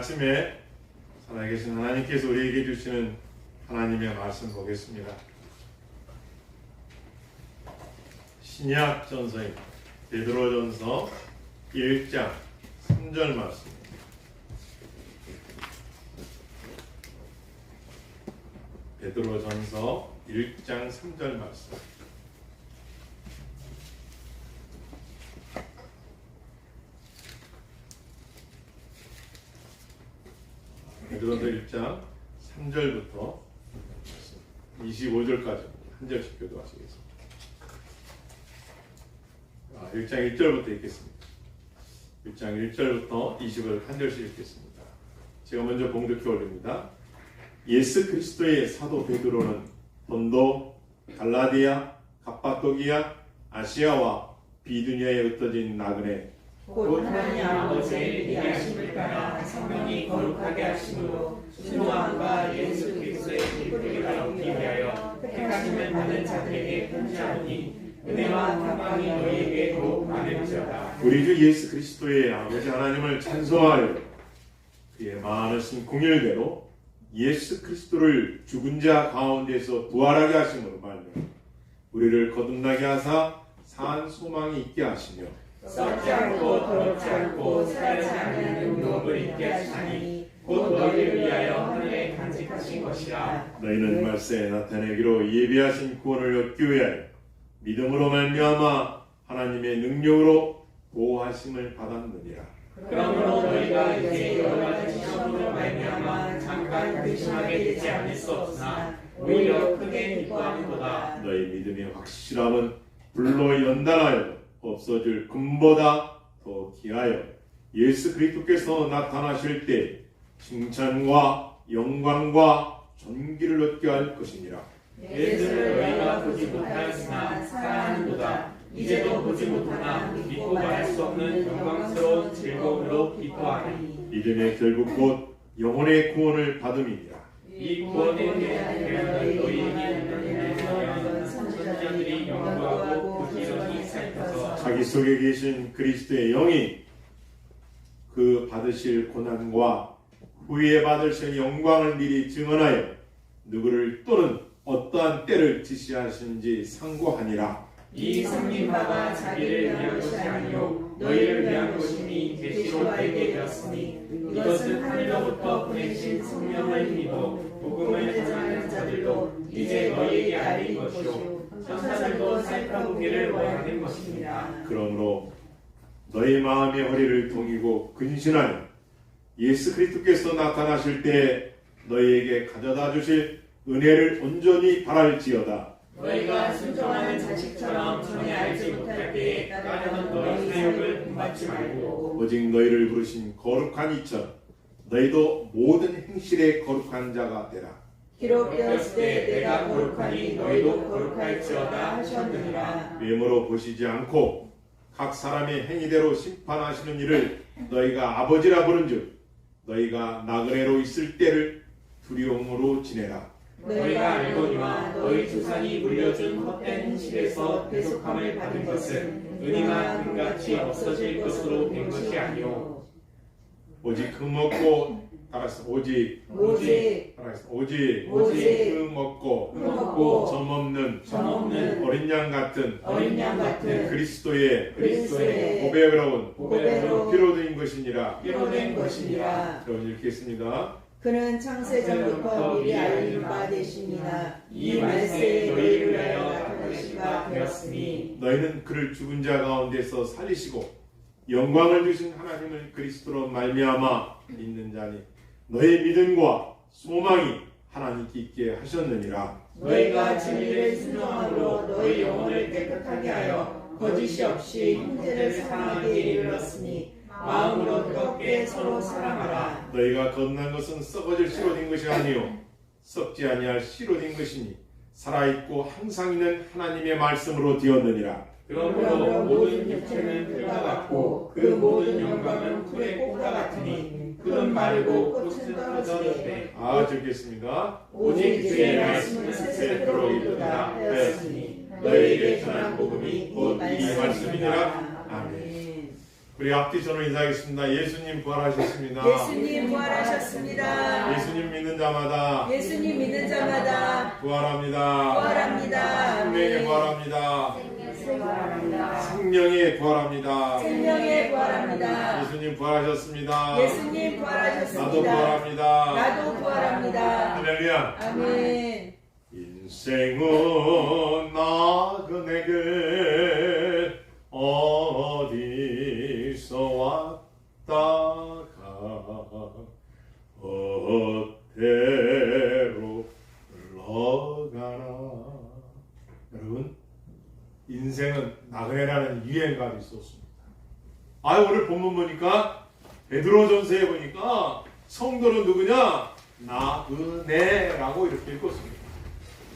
아침에 살아계신 하나님께서 우리에게 주시는 하나님의 말씀 보겠습니다. 신약 전서인 베드로전서 1장 3절 말씀입니다. 베드로전서 1장 3절 말씀. 베드로전서 1장 3절부터 25절까지 한 절씩 교도하시겠습니다. 1장 1절부터 읽겠습니다. 1장 1절부터 20절 한 절씩 읽겠습니다. 제가 먼저 봉독해 올립니다. 예수 그리스도의 사도 베드로는 본도, 갈라디아, 갑바도기아, 아시아와 비두니아에 흩어진 나그네 곧 하나님 아버지의 위대하심을 따라 성령이 거룩하게 하심으로 순종함과 예수 그리스도의 기쁘리를 얻기 위하여 택하심을 받은 자들에게 편지하노니 은혜와 평강이 너희에게 더욱 많을지어다. 우리 주 예수 그리스도의 아버지 하나님을 찬송하여 그의 많으신 공일대로 예수 그리스도를 죽은 자 가운데서 부활하게 하심으로 말미암아 우리를 거듭나게 하사 산 소망이 있게 하시며 썩지 않고 더럽지 않고 살지 않는 의복을 입게 하시니 곧 너희를 위하여 하늘에 간직하신 것이라. 너희는 말세에 나타내기로 예비하신 구원을 얻기 위하여 믿음으로 말미암아 하나님의 능력으로 보호하심을 받았느니라. 그러므로 너희가 이제 여러 가지 시험으로 말미암아 잠깐 근심하게 되지 않을 수 없으나 오히려 크게 기뻐하는도다. 너희 믿음의 확실함은 불로 연단하여 없어질 금보다 더 귀하여 예수 그리스도께서 나타나실 때 칭찬과 영광과 존귀를 얻게 할 것이니라. 예수를 너희가 보지 못하였으나 사랑하는도다. 이제도 보지 못하나 믿고 말할 수 없는 영광스러운 즐거움으로 기뻐하니 이름에 결국 곧 영혼의 구원을 받음이니라. 이 구원에 대한 너희에게 있는 선지자들이 연구하고 부지런히 살펴서 자기 속에 계신 그리스도의 영이 그 받으실 고난과 후에 받으실 영광을 미리 증언하여 누구를 또는 어떠한 때를 지시하시는지 상고하니라. 이 성린 바가 자기를 위한 것이 아니요 너희를 위한 것이니 계시로 알게 되었으니 이것은 하늘로부터 보내신 성령을 힘입어 복음을 전하는 자들도 이제 너희에게 알린 것이요 천사들도 살펴보기를 원하는 것입니다. 그러므로 너희 마음의 허리를 동이고 근신하여 예수 그리스도께서 나타나실 때 너희에게 가져다 주실 은혜를 온전히 바랄지어다. 너희가 순종하는 자식처럼 전에 알지 못할 때에 따르던 너희 사역을 본받지 말고 오직 너희를 부르신 거룩한 이처럼 너희도 모든 행실에 거룩한 자가 되라. 기록되었을 때 내가 거룩하니 너희도 거룩할지어다 하셨느니라. 외모로 보시지 않고 각 사람의 행위대로 심판하시는 이를 너희가 아버지라 부른즉 너희가 나그네로 있을 때를 두려움으로 지내라. 너희가 알거니와 너희 조상이 물려준 헛된 행실에서 대속함을 받은 것은 은이나 금같이 없어질 것으로 된 것이 아니오 오직 흙먹고 따라서 오직 따라서 오직 흙먹고 점없는 어린 양 같은 그리스도의 보배로운 피로 된 것이니라. 여러분 읽겠습니다. 그는 창세전부터 미리 알린 바 되심이나 이 말세에 너희를 위하여 나타나신 바 되었으니 너희는 그를 죽은 자 가운데서 살리시고 영광을 주신 하나님을 그리스도로 말미암아 믿는 자니 너희 믿음과 소망이 하나님께 있게 하셨느니라. 너희가 진리를 순종함으로 너희 영혼을 깨끗하게 하여 거짓이 없이 형제를 사랑하게 이르렀으니 마음으로 뜨겁게 서로 사랑하라. 너희가 거듭난 것은 썩어질 씨로 된 것이 아니요 썩지 아니할 씨로 된 것이니 살아있고 항상 있는 하나님의 말씀으로 되었느니라. 그러므로 모든 육체는 풀과 같고 그 모든 영광은 풀의 꽃과 같으니 풀은 마르고 꽃은 떨어지되 듣겠습니다. 오직 주의 말씀은 세세토록 이르도다 하였으니 너희에게 전한 복음이 곧 이 말씀이니라. 아멘. 우리 앞뒤 저로 인사하겠습니다. 예수님 부활하셨습니다. 예수님 부활하셨습니다. 예수님 믿는 자마다 예수님 믿는 자마다 부활합니다. 부활합니다. 생명에 부활합니다. 생명에 부활합니다. 생명에 부활합니다. 예수님 부활하셨습니다. 예수님 부활하셨습니다. 나도 부활합니다. 나도 부활합니다. 할렐루야. 아멘. 인생은 나그네게 어디서 왔다가 어때로 흘러가나. 여러분, 인생은 나그네라는 유행가도 있었습니다. 오늘 본문 보니까 베드로전서에 보니까 성도는 누구냐? 나그네라고 이렇게 읽었습니다.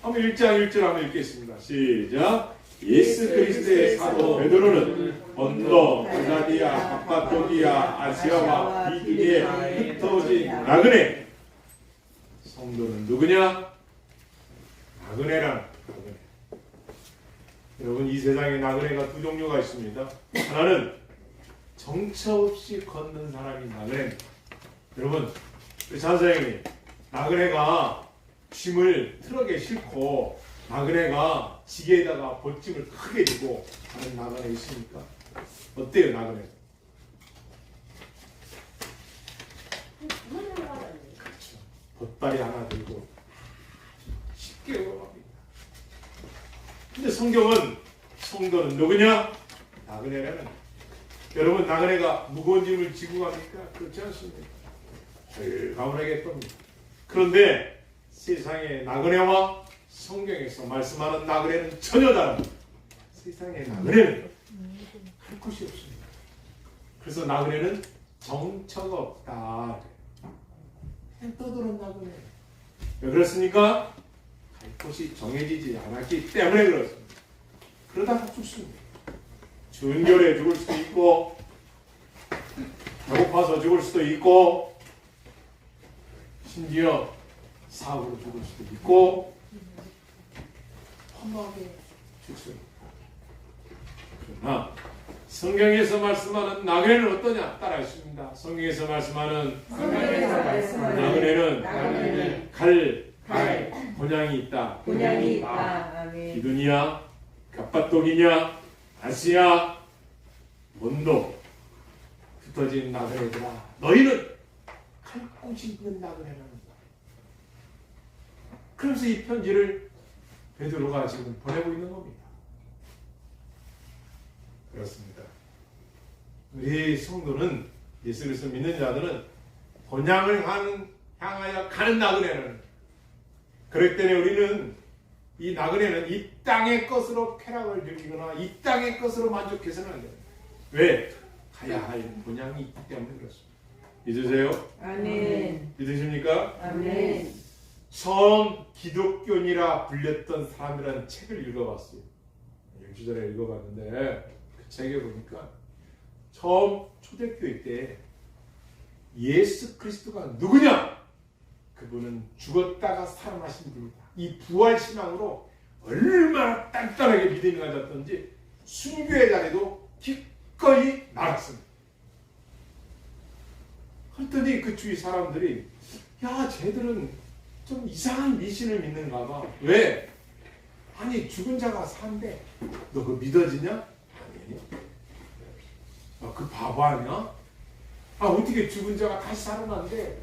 한번 1장 1절 한번 읽겠습니다. 시작. 예수 그리스도의 사도 베드로는 본도, 갈라디아, 갑바도기아, 아시아와 비두리에 흩어진 나그네. 성도는 누구냐? 나그네란 나그네. 여러분, 이 세상에 나그네가 두 종류가 있습니다. 하나는 정처 없이 걷는 사람이 나그네입니다. 여러분, 우리 장사장님, 나그네가 짐을 트럭에 싣고 나그네가 지게에다가 벗짐을 크게 지고 가는 나그네 있습니까? 어때요, 나그네? 그렇죠. 돛다리 하나 들고 쉽게 올라갑니다. 근데 성도는 누구냐? 나그네라는. 여러분, 나그네가 무거운 짐을 지고 갑니까? 그렇지 않습니다. 가문하게 겁니다. 그런데 세상의 나그네와 성경에서 말씀하는 나그네는 전혀 다릅니다. 세상의 나그네는 할 곳이 없습니다. 그래서 나그네는 정처가 없다. 그냥 떠도는 나그네. 왜 그렇습니까? 갈 곳이 정해지지 않았기 때문에 그렇습니다. 그러다가 죽습니다. 준결에 죽을 수도 있고 배고파서 죽을 수도 있고 심지어 사고로 죽을 수도 있고 험하게 죽을 수도 있고. 그러나 성경에서 말씀하는 나그네는 어떠냐? 따라하십니다. 성경에서 말씀하는 나그네는 갈 본향이 있다. 본향이 있다. 아멘. 기드니야, 갑바독이냐, 아시아, 본도 흩어진 나그네들아, 너희는 갈 곳이 있는 나그네라는 거야. 그래서 이 편지를 베드로가 지금 보내고 있는 겁니다. 그렇습니다. 우리 성도는 예수 그리스도 믿는 자들은 본향을 향하여 가는 나그네는, 그럴 때는 우리는 이 나그네는 이 땅의 것으로 쾌락을 즐기거나 이 땅의 것으로 만족해서는 안 돼요. 왜? 가야 할 본향이 있기 때문에 그렇습니다. 믿으세요? 아멘. 믿으십니까? 아멘. 처음 기독교인이라 불렸던 사람이라는 책을 읽어봤어요. 일주 전에 읽어봤는데 그 책에 보니까 처음 초대교회 때 예수 그리스도가 누구냐? 그분은 죽었다가 살아나신 분이다. 이 부활신앙으로 얼마나 단단하게 믿음이 가졌던지 순교의 자리도 기꺼이 나갔습니다. 그랬더니 그 주위 사람들이 야, 쟤들은 좀 이상한 미신을 믿는가 봐. 왜? 아니, 죽은 자가 산대. 너 그거 믿어지냐? 아니. 그 바보 아니야? 어떻게 죽은 자가 다시 살아난대?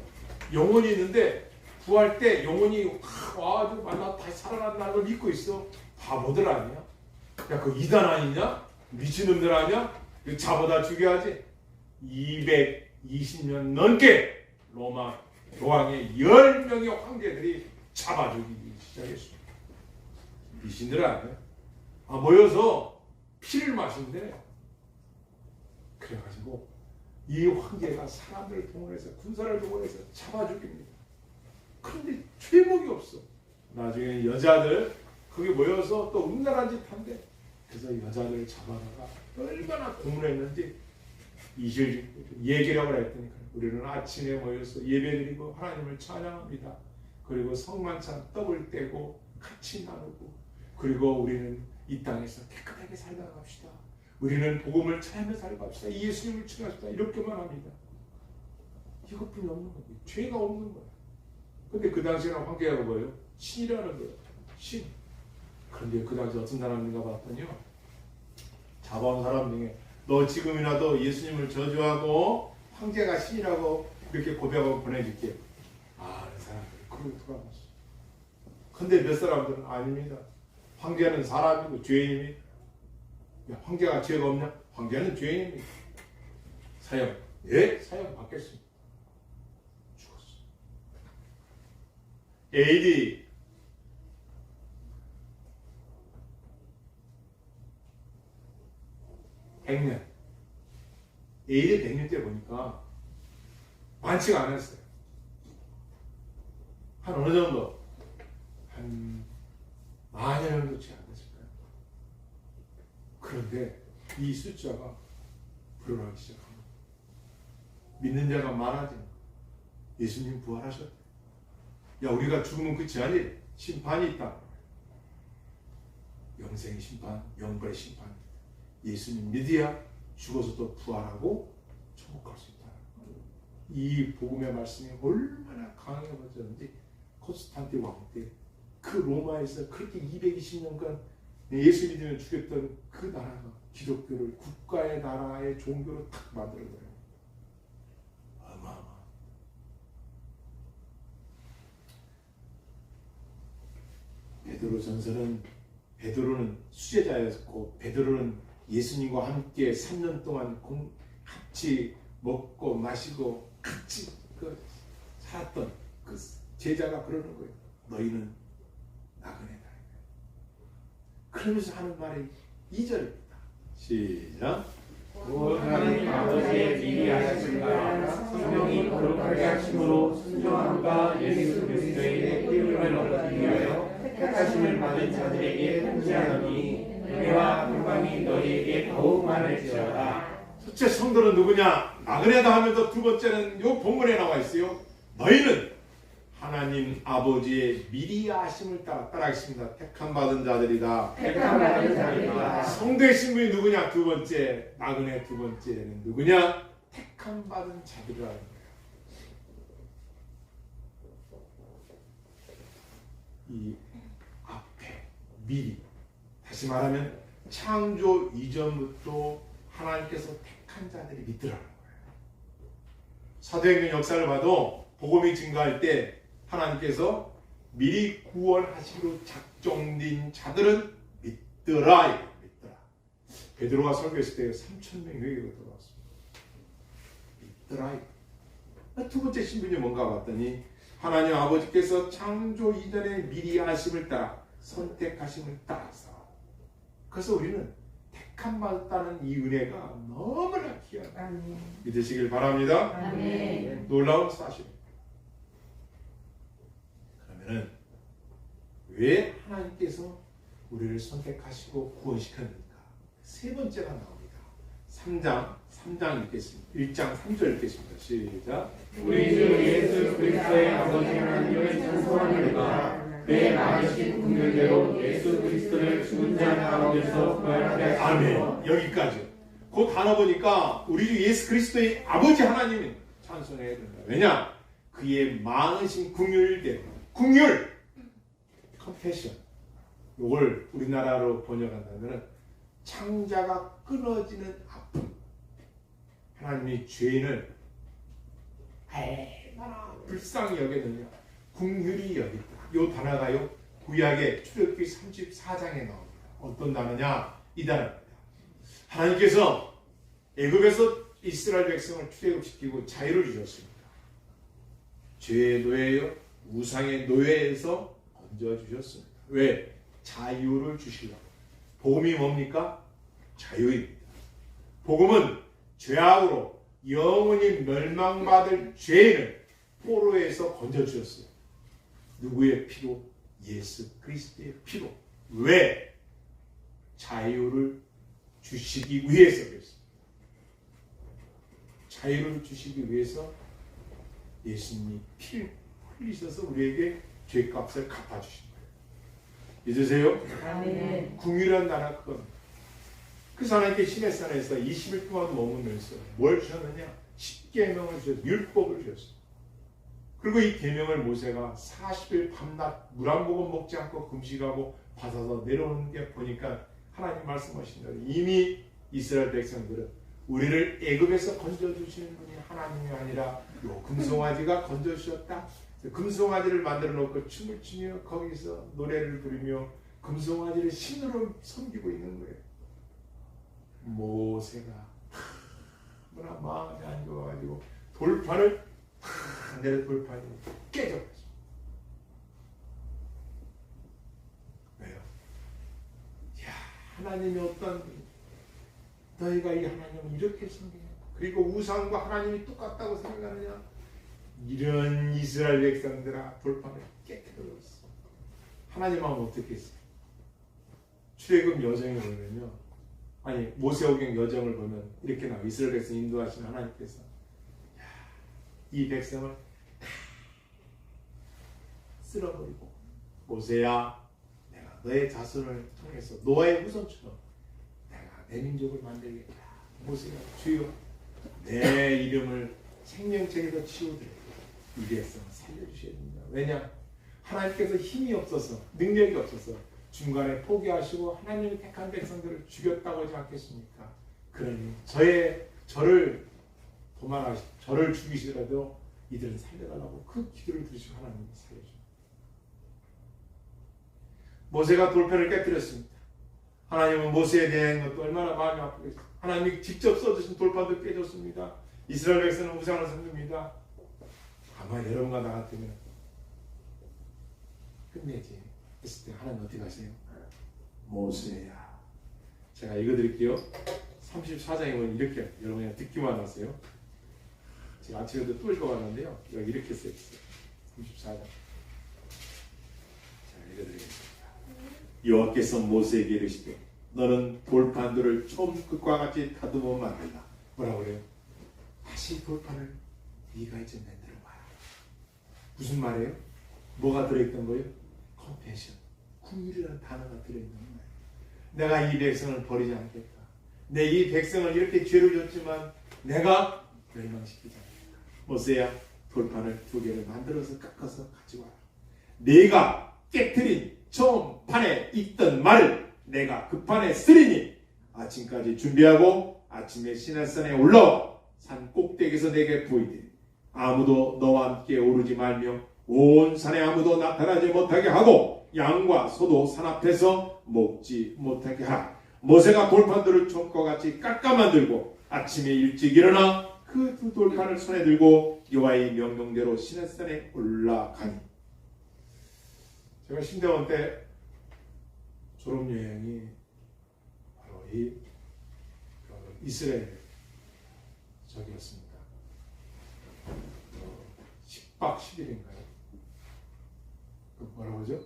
영혼이 있는데 부활 때 영혼이 와가지고 만나 다시 살아난다는 걸 믿고 있어. 바보들 아니야? 야, 그 이단 아니냐? 미친놈들 아니야? 이거 자보다 죽여야지. 220년 넘게 로마 교황의 10명의 황제들이 잡아 죽이기 시작했습니다. 미신들 아니야? 모여서 피를 마신대. 그래가지고 이 황제가 사람들을 동원해서 군사를 동원해서 잡아 죽입니다. 그런데 죄목이 없어. 나중에 여자들 거기 모여서 또 음란한 짓 한대. 그래서 여자들을 잡아다가 얼마나 고문했는지 2절 얘기라고 했더니 우리는 아침에 모여서 예배드리고 하나님을 찬양합니다. 그리고 성만찬 떡을 떼고 같이 나누고, 그리고 우리는 이 땅에서 깨끗하게 살다 갑시다. 우리는 복음을 찾으며 살갑시다. 예수님을 추구합시다. 이렇게만 합니다. 이것뿐이 없는 거예요. 죄가 없는 거예요. 근데 그 당시에는 황제가 뭐예요? 신이라는 거예요. 신. 그런데 그 당시 어떤 사람인가 봤더니요, 잡아온 사람 중에 너 지금이라도 예수님을 저주하고 황제가 신이라고 이렇게 고백하고 보내줄게. 그 사람들이 그러고 돌아갔어. 근데 몇 사람들은 아닙니다. 황제는 사람이고 죄인입니다. 야, 황제가 죄가 없냐? 황제는 죄인입니다. 사형. 예? 사형 받겠습니다. 죽었어. AD 100년. AD 100년 때 보니까 많지가 않았어요. 한 어느 정도? 한 10,000년 정도 채 안 됐을까요? 그런데 이 숫자가 불어나기 시작합니다. 믿는 자가 많아지는 거예요. 예수님 부활하셨대. 야, 우리가 죽으면 끝이 아니, 심판이 있다. 영생의 심판, 영벌의 심판. 예수님 믿어야 죽어서도 부활하고 천국 갈 수 있다. 이 복음의 말씀이 얼마나 강해졌는지 콘스탄틴 왕 때 그 로마에서 그렇게 220년간 예수 믿으면 죽였던 그 나라가 기독교를 국가의 나라의 종교로 탁 만들어버려요. 어마어마. 베드로는 수제자였고, 베드로는 예수님과 함께 3년 동안 같이 먹고 마시고 같이 살았던 그 제자가 그러는 거예요. 너희는 나그네다. 그러면서 하는 말이 2절입니다. 시작. 하나님 아버지의 미리 하신 바 성령이 거룩하게 하심으로 순종함과 예수 그리스도의 피를 얻기 위하여 택하심을 받은 자들에게 편지하노니 은혜와 평강이 너희에게 더욱 충만할지어다. 첫째 성도는 누구냐? 나그네다 하면서 두 번째는 요 본문에 나와 있어요. 너희는 하나님 아버지의 미리 아심을 따라하겠습니다. 택함 받은 자들이다. 택함 받은 자들이다. 성도의 신분이 누구냐? 두 번째 나그네 두 번째는 누구냐? 택함 받은 자들이라는 거예요. 이 앞에 미리 다시 말하면 창조 이전부터 하나님께서 택한 자들이 믿더라는 거예요. 사도행전 역사를 봐도 복음이 증가할 때 하나님께서 미리 구원하시기로 작정된 자들은 믿더라. 베드로가 설교했을 때 3,000명이 회개가 들어왔습니다. 믿더라. 두 번째 신분이 뭔가 봤더니 하나님 아버지께서 창조 이전에 미리 아심을 따라 선택하심을 따라서 그래서 우리는 택함 받았다는 이 은혜가 너무나 귀하다. 믿으시길 바랍니다. 아멘. 놀라운 사실입니다. 그러면은 왜 하나님께서 우리를 선택하시고 구원시켰는가? 세 번째가 나옵니다. 3장 읽겠습니다. 1장 3절 읽겠습니다. 시작. 우리 주 예수 그리스도의 아버지 하나님을 찬송하노라. 그의 많으신 긍휼대로 예수 그리스도를 죽은 자 가운데서 부활하게 하시고. 아멘. 여기까지. 그 단어 보니까 우리 주 예수 그리스도의 아버지 하나님을 찬송해야 된다. 왜냐? 그의 많으신 긍휼대로. 긍휼. 컴패션. 이걸 우리나라로 번역한다면 창자가 끊어지는 아픔. 하나님이 죄인을 얼마나 불쌍히 여겼느냐. 긍휼히 여겼다. 이 단어가요 구약의 출애굽기 34장에 나옵니다. 어떤 단어냐? 이 단어입니다. 하나님께서 애굽에서 이스라엘 백성을 출애굽시키고 자유를 주셨습니다. 죄의 노예요, 우상의 노예에서 건져 주셨습니다. 왜? 자유를 주시려고. 복음이 뭡니까? 자유입니다. 복음은 죄악으로 영원히 멸망받을 죄인을 포로에서 건져 주셨어요. 누구의 피로? 예수 그리스도의 피로. 왜? 자유를 주시기 위해서 그랬습니다. 자유를 주시기 위해서 예수님이 피를 흘리셔서 우리에게 죄값을 갚아주신 거예요. 믿으세요? 아멘. 궁유란 나라 그건. 그래서 하나님께 시내산에서 20일 동안 머무면서 뭘 주셨느냐? 10계명을 주셨어요. 율법을 주셨어요. 그리고 이 계명을 모세가 40일 밤낮 물 한 모금 먹지 않고 금식하고 받아서 내려오는 게 보니까 하나님 말씀하신 대로 이미 이스라엘 백성들은 우리를 애굽에서 건져주시는 분이 하나님이 아니라 요 금송아지가 건져주셨다. 금송아지를 만들어 놓고 춤을 추며 거기서 노래를 부르며 금송아지를 신으로 섬기고 있는 거예요. 모세가 너무나 마음이 안 좋아가지고 돌판을 내려 돌판이 깨져버렸어. 왜요? 야, 하나님이 어떤 분이 너희가 이 하나님을 이렇게 섬기냐? 그리고 우상과 하나님이 똑같다고 생각하느냐? 이런 이스라엘 백성들아 돌판을 깨뜨렸어. 하나님 하면 어떻게 했어요? 출애굽 여정을 보면요, 아니 모세오경 여정을 보면 이렇게 나와. 이스라엘 백성 인도하시는 하나님께서 이 백성을 다 쓸어버리고 모세야, 내가 너의 자손을 통해서 노아의 후손처럼 내가 내 민족을 만들겠다. 모세야, 주여 내 이름을 생명책에서 치우더라도 이 백성을 살려주셔야 됩니다. 왜냐? 하나님께서 힘이 없어서 능력이 없어서 중간에 포기하시고 하나님이 택한 백성들을 죽였다고 하지 않겠습니까? 그러니 저를 저를 죽이시더라도 이들은 살려달라고 그 기도를 들으시고 하나님이 살려줍니다. 모세가 돌판을 깨뜨렸습니다. 하나님은 모세에 대한 것도 얼마나 마음이 아프겠어요. 하나님이 직접 써주신 돌판도 깨졌습니다. 이스라엘 백성은 우상을 섬깁니다. 아마 여러분과 나 같으면 끝내지 했을 때 하나님 어떻게 하세요? 모세야, 제가 읽어드릴게요. 34장에 보면 이렇게, 여러분이 듣기만 하세요. 제가 아침에도 또 읽어봤는데요, 여기 이렇게 써있어요. 34장. 자, 읽어드리겠습니다. 여호와께서 모세에게 이르시되 너는 돌판들을 처음과 같이 다듬어 만들라. 뭐라고 그래요? 다시 돌판을 네가 이제 만들어 봐라. 무슨 말이에요? 뭐가 들어있던 거예요? 컴패션, 궁율이라는 단어가 들어있는 거예요. 내가 이 백성을 버리지 않겠다. 내 이 백성을 이렇게 죄를 줬지만 내가 멸망시키지 않겠다. 모세야, 돌판을 2개를 만들어서 깎아서 가지고 와라. 내가 깨트린 처음 판에 있던 말을 내가 그 판에 쓰리니 아침까지 준비하고 아침에 시내산에 올라와 산 꼭대기에서 내게 보이되 아무도 너와 함께 오르지 말며 온 산에 아무도 나타나지 못하게 하고 양과 소도 산 앞에서 먹지 못하게 하라. 모세가 돌판들을 총과 같이 깎아 만들고 아침에 일찍 일어나 그 2 돌판을 손에 들고 여호와의 명령대로 시내산에 올라가니. 제가 신대원 때 졸업여행이 바로 이 이스라엘 저기였습니다. 10박 10일인가요? 그 뭐라고 하죠?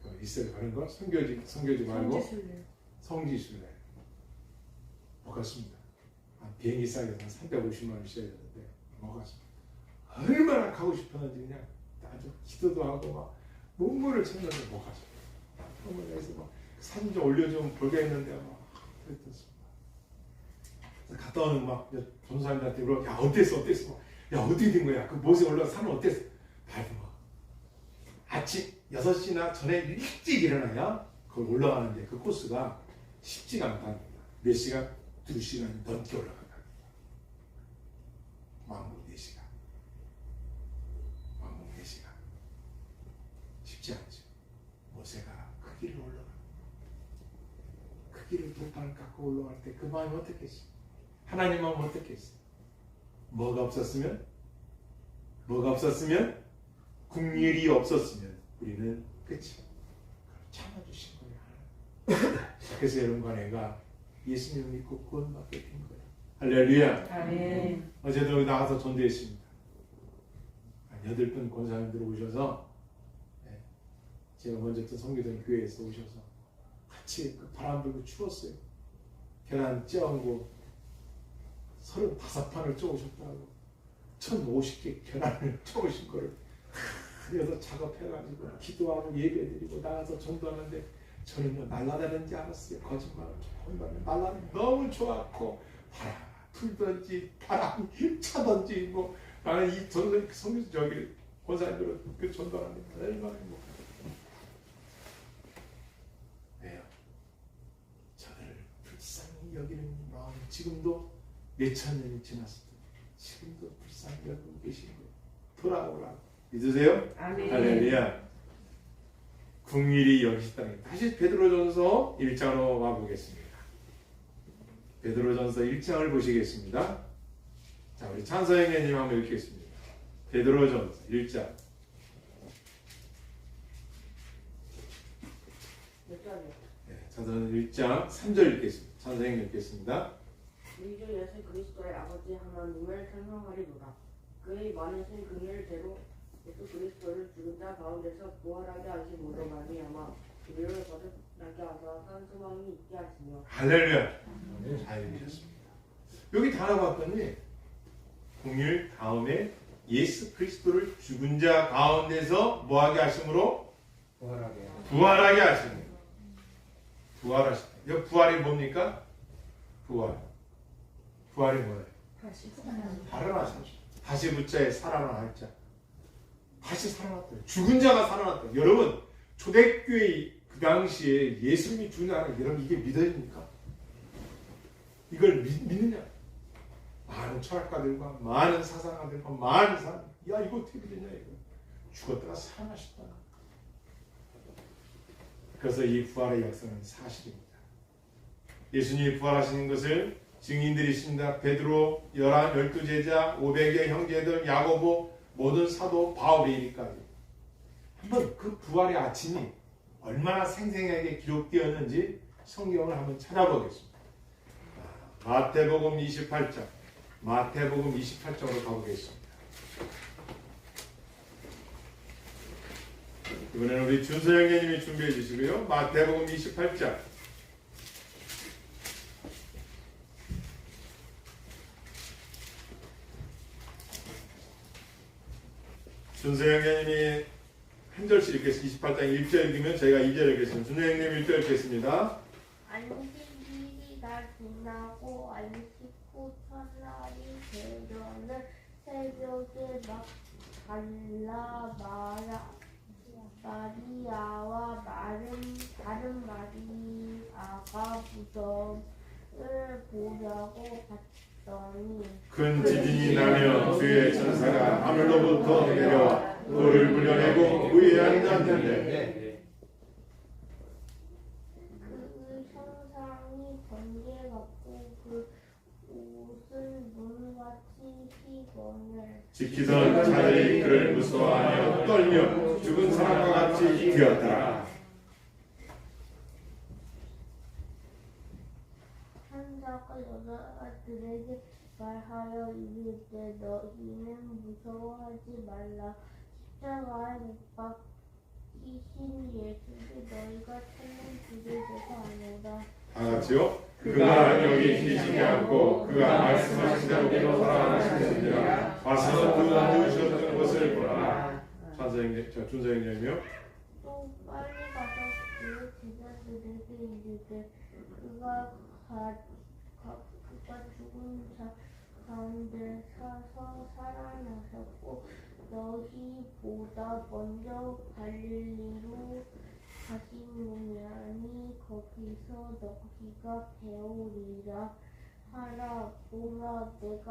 그 이스라엘 가는 거? 성교지 말고 성지순례 못 갔습니다. 비행기 싸게 350만 원 써야 되는데 못 갔습니다. 얼마나 가고 싶었는지 그냥 아주 기도도 하고 막 문물을 찾는데 못 갔습니다. 어머니에서 막 사진 좀 올려주면 볼겠는데 막 그랬었습니다. 갔다 오는 막 전사님한테 물어, 야 어땠어? 야 어떻게 된 거야? 그 모세 올라가 산은 어땠어? 밝은 거. 아침 6시나 전에 일찍 일어나야 그걸 올라가는데 그 코스가 쉽지가 않답니다. 몇 시간? 2시간 넘게 올라간답니다. 왕복 4시간. 왕복 4시간. 쉽지 않죠. 모세가 그 길을 올라가. 그 길을 돌판을 깎고 올라갈 때 그 마음이 어떻겠어요? 하나님 마음은 어떻겠어요? 뭐가 없었으면? 국률이 없었으면 우리는 그치? 참아주신 거야. 그래서 여러분과 내가 예수님 믿고 구원받게 된 거예요. 할렐루야. 아멘. 어제도 나가서 전도했습니다. 한 8분 권사님들 오셔서 제가 먼저 또 성교동 교회에서 오셔서 같이 그 바람 불고 추웠어요. 계란 쪄고 35판을 쪄오셨다고 1050개 계란을 쪄오신 거를 그래서 작업해가지고 기도하고 예배드리고 나가서 전도하는데 저는요 날아다니는 줄 알았어요. 거짓말을 정말 날아다니는 너무 좋았고 바람 불든지 바람이 차든지 뭐 나는 이 전도 성교 저기 권사님들은 그 전도하는데 얼마나 왜요? 저를 불쌍히 여기는 마음 지금도 몇천 년이 지났을 때 지금도 불쌍히 여기고 계신 거예요. 돌아오라고 믿으세요? 아멘. 할렐루야. 궁일이 여기시다니. 다시 베드로전서 1장으로 와보겠습니다. 베드로전서 1장을 보시겠습니다. 자, 우리 찬서형님 한번 읽겠습니다. 베드로전서 1장. 네, 찬서형 1장 3절 읽겠습니다. 찬서형 읽겠습니다. 우리 주 예수 그리스도의 아버지 하나님을 찬송하리로다. 그의 많으신 긍휼대로 예수 그리스도를 죽은 자 가운데서 부활하게 하심으로 말미암아 우리를 거듭나게 하사 산 소망이 있게 하시며. 할렐루야. 잘 읽으셨습니다. 여기 단어 봤더니 공일 다음에 예수 그리스도를 죽은 자 가운데서 뭐하게 하심으로? 부활하게 하시는. 부활하시다. 이 부활이 뭡니까? 부활이 뭐예요? 살아나셨죠. 다시 붙자에 살아날 자. 다시 살아났다. 죽은 자가 살아났다. 여러분, 초대교회 그 당시에 예수님이 죽는다는 여러분 이게 믿어집니까? 이걸 믿느냐? 많은 철학가들과 많은 사상가들과 많은 사람, 야 이거 어떻게 믿느냐 이거. 죽었다가 살아나셨다. 그래서 이 부활의 역사는 사실입니다. 예수님이 부활하시는 것을 증인들이십니다. 베드로, 12제자, 500여 형제들, 야고보, 모든 사도, 바울의 일까지. 한번 그 부활의 아침이 얼마나 생생하게 기록되었는지 성경을 한번 찾아보겠습니다. 마태복음 28장. 마태복음 28장으로 가보겠습니다. 이번에는 우리 준서 형제님이 준비해 주시고요. 마태복음 28장 준서형님이 한 절씩 읽겠습니다. 28장 1절 읽으면 저희가 2절 읽겠습니다. 준서형님 1절 읽겠습니다. 안식일이 다 지나고 안식 후 첫날이 되려는 새벽에 마리아와 다른 마리아가 무덤을 보려고 갔더니 큰 지진이 나며 주의 천사가 하늘로부터 내려와 돌을 물려내고 그 위에 앉았는데 그 형상이 번개같고 그 옷은 눈같이 희건을 지키던 자들이 그를 무서워하며 떨며 죽은 사람과 같이 되었더라. 천사가 여자들에게 말하여 이르되 너희는 무서워하지 말라. 십자가에 못 박히신 예수를 너희가 찾는 그리스도가 아니라. 다 같이요. 그가 여기 계시지 않고 그가 말씀하신 대로 살아나시느니라. 와서 그 누우셨던 것을 보라. 준서형님이요. 또 빨리 가서 그 제자들에게 이르되 그가 죽은 자 가운데 서서 살아나셨고 너희보다 먼저 갈릴리로 가시느냐니 거기서 너희가 배우리라 하라. 보라 내가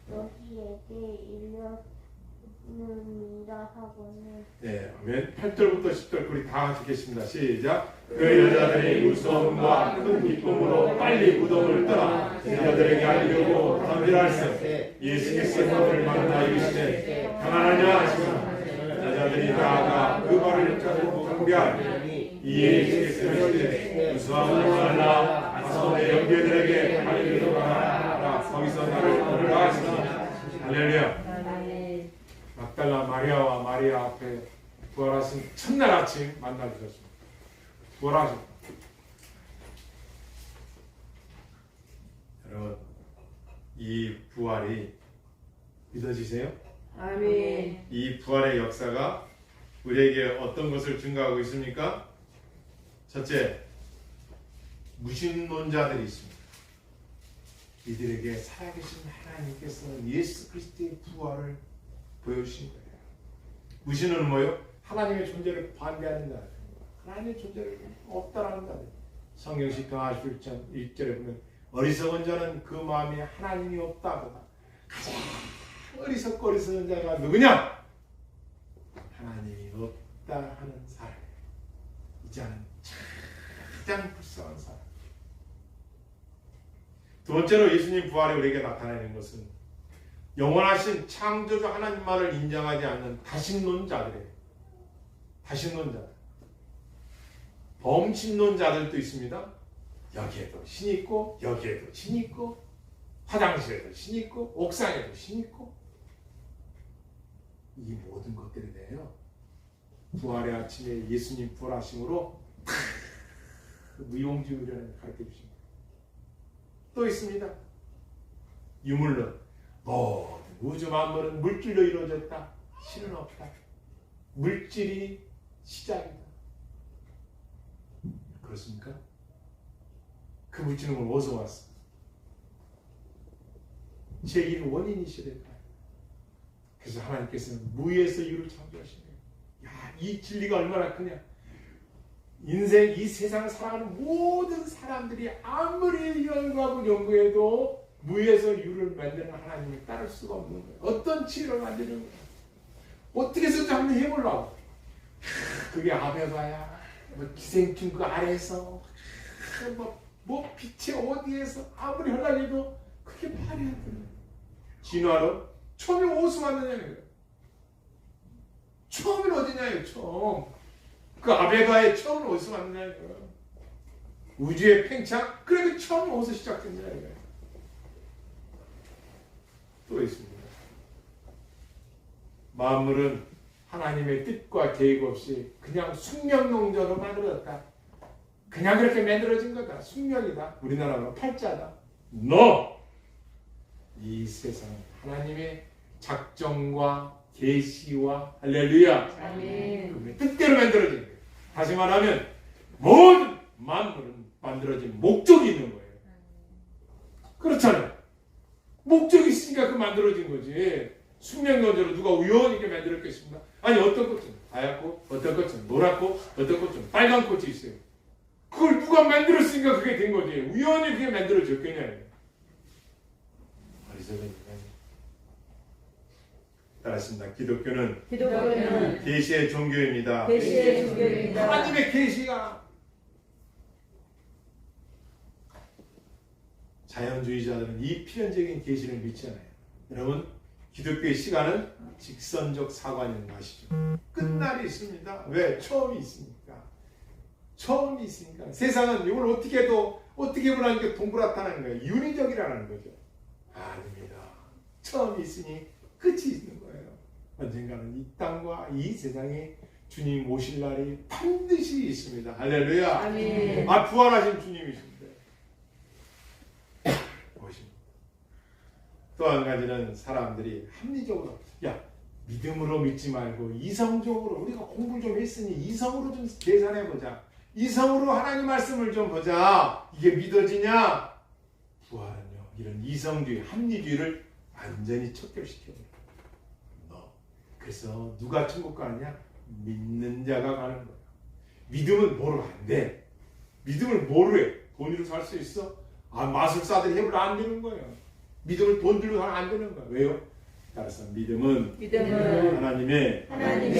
너희에게 일렀느니라 하거늘. 네, 아멘. 8절부터 10절 우리 다 같이 읽겠습니다. 시작. 그 여자들이 무서움과 큰 기쁨으로 빨리 무덤을 떠나 제자들에게 알리고 담대할세 예수께서 너를 만나 이르시되 평안하냐 하시나 여자들이 나아가 그 발을 잡고 담대하니 이에 예수께서 이르시되 무서워하지 말라. 가서 내 형제들에게 알리기로 가라. 거기서 나를 부르라 하시니 할렐루야. 막달라 마리아와 마리아 앞에 부활하신 첫날 아침 만나주셨습니다. 부활하셨다. 여러분, 이 부활이 믿어지세요? 아멘. 이 부활의 역사가 우리에게 어떤 것을 증거하고 있습니까? 첫째, 무신론자들이 있습니다. 이들에게 살아계신 하나님께서 예수 그리스도의 부활을 보여주신 거예요. 무신은 뭐예요? 하나님의 존재를 반대하는 자. 하나님의 존재를 없다라는 자. 성경시 강하 1절에 보면 어리석은 자는 그 마음에 하나님이 없다보다 가장 어리석은 자가 누구냐? 하나님이 없다 하는 사람. 이 자는 가장 불쌍한 사람. 두 번째로 예수님 부활이 우리에게 나타내는 것은 영원하신 창조주 하나님만을 인정하지 않는 다신론자들이에요. 다신론자들. 범신론자들도 있습니다. 여기에도 신 있고 여기에도 신 있고 화장실에도 신 있고 옥상에도 신 있고 이 모든 것들이 돼요. 부활의 아침에 예수님 부활하심으로 무용지물을 가르쳐 주십니다. 또 있습니다. 유물론. 모든 우주 만물은 물질로 이루어졌다. 신은 없다. 물질이 시작이다. 그렇습니까? 그 물질은 어디서 왔어? 제1 원인이시랄까. 그래서 하나님께서는 무에서 유를 창조하신 거예요. 야, 이 진리가 얼마나 크냐. 인생, 이 세상 살아가는 모든 사람들이 아무리 연구하고 연구해도 무에서 유를 만드는 하나님을 따를 수가 없는 거예요. 어떤 치료를 만드는 거예요. 어떻게 해서든지 한번 해보려고. 그게 아베바야, 뭐 기생충 그 아래에서, 뭐 빛의 어디에서 아무리 하려고 해도 그게 말이 안 되는 거예요. 진화론? 처음에 어디서 왔느냐는 처음은 어디냐요, 처음. 그 아베바의 처음은 어디서 왔느냐요. 우주의 팽창? 그래도 처음은 어디서 시작됐냐요. 또 있습니다. 만물은 하나님의 뜻과 계획 없이 그냥 숙명론자로 만들어졌다. 그냥 그렇게 만들어진 거다. 숙명이다. 우리나라로 팔자다. No! 이 세상은 하나님의 작정과 계시와 할렐루야 아멘. 그분의 뜻대로 만들어진 거예요. 다시 말하면 모든 만물은 만들어진 목적이 있는 거예요. 그렇잖아요. 목적이 있으니까 그 만들어진 거지. 숙명론자로 누가 우연히 이렇게 만들었겠습니까? 아니 어떤 꽃은 하얗고 어떤 꽃은 노랗고 어떤 꽃은 빨간 꽃이 있어요. 그걸 누가 만들었으니까 그게 된 거지. 우연히 그게 만들어졌겠냐. 어리석으니까. 따라하십니다. 기독교는 계시의 종교입니다. 계시의 종교입니다. 하나님의 계시가 자연주의자들은 이 필연적인 계시를 믿지 않아요. 여러분 기독교의 시간은 직선적 사관인 것이죠. 끝날이 있습니다. 왜? 처음이 있으니까. 처음이 있으니까. 세상은 이걸 어떻게 해도 어떻게 보라니까 동그랗다는 거예요. 윤리적이라는 거죠. 아닙니다. 처음이 있으니 끝이 있는 거예요. 언젠가는 이 땅과 이 세상에 주님 오실 날이 반드시 있습니다. 할렐루야. 아멘. 부활하신 주님이십니다. 오십니다. 또 한 가지는 사람들이 합리적으로 믿음으로 믿지 말고 이성적으로 우리가 공부 좀 했으니 이성으로 좀 계산해보자. 이성으로 하나님 말씀을 좀 보자. 이게 믿어지냐? 부활은요. 이런 이성주의, 합리주의를 완전히 척결시켜버려요. 그래서 누가 천국 가느냐? 믿는 자가 가는 거예요. 믿음은 뭐로 안 돼. 믿음을 뭐로 해? 돈으로 살 수 있어? 마술사들이 해보려 안 되는 거예요. 믿음을 돈 들고 하면 안 되는 거예요. 왜요? 따라서 믿음은 하나님의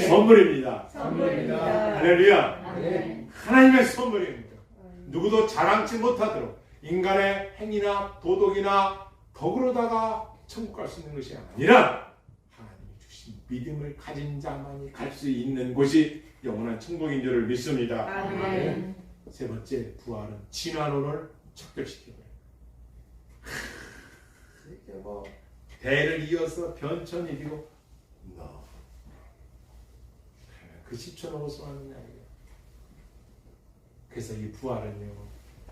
선물입니다. 할렐루야. 하나님의 선물입니다. 누구도 자랑치 못하도록 인간의 행위나 도덕이나 덕으로다가 천국 갈 수 있는 것이 아니라 하나님이 주신 믿음을 가진 자만이 갈 수 있는 곳이 영원한 천국인 줄을 믿습니다. 아멘. 세 번째, 부활은 진화론을 척결시켜버려요. 이렇게 대를 이어서 변천이 이고 그 10초 넘어서 하는 이야기예요. 그래서 이 부활은요,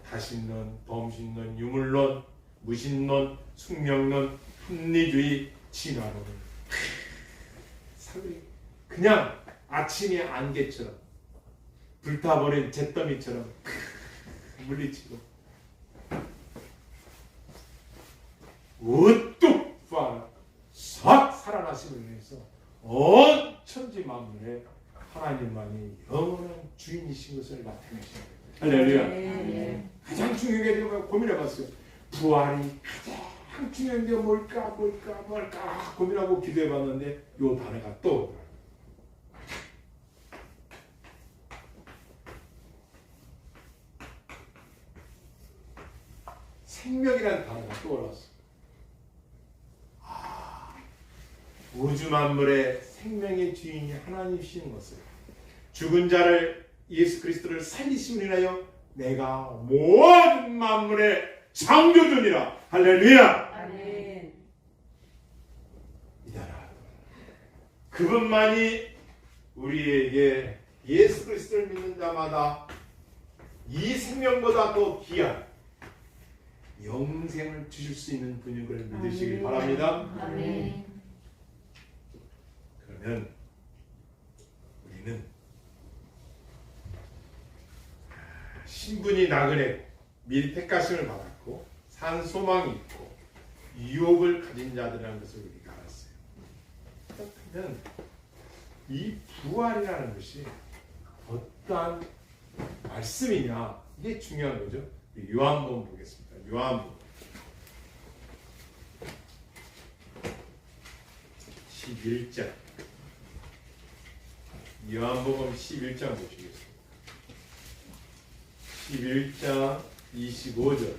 다신론, 범신론, 유물론, 무신론, 숙명론, 합리주의, 진화론을 그냥 아침의 안개처럼 불타버린 잿더미처럼 물리치고 우뚝 부활 싹 살아나심을 위해서 온 천지 만물에 하나님만이 영원한 주인이신 것을 나타내시는 거예요. 할렐루야. 가장 중요한 게 고민해봤어요. 부활이 가장 중요한 게 뭘까 고민하고 기도해봤는데 요 단어가 또 생명이라는 단어가 떠올랐어요. 우주 만물의 생명의 주인이 하나님이신 것을, 죽은 자를 예수 그리스도를 살리심을 인하여 내가 모든 만물의 창조주니라. 할렐루야. 아멘. 이다라. 그분만이 우리에게 예수 그리스도를 믿는 자마다 이 생명보다 더 귀한 영생을 주실 수 있는 분육을 믿으시길 바랍니다. 아멘. 그러면 우리는 신분이 나그네 미리 택하심을 받았고 산 소망이 있고 유혹을 가진 자들이라는 것을 우리가 알았어요. 그러면 이 부활이라는 것이 어떠한 말씀이냐, 이게 중요한 거죠. 요한복음 보겠습니다. 요한복음 11장, 요한복음 11장 보시겠습니다. 11장 25절.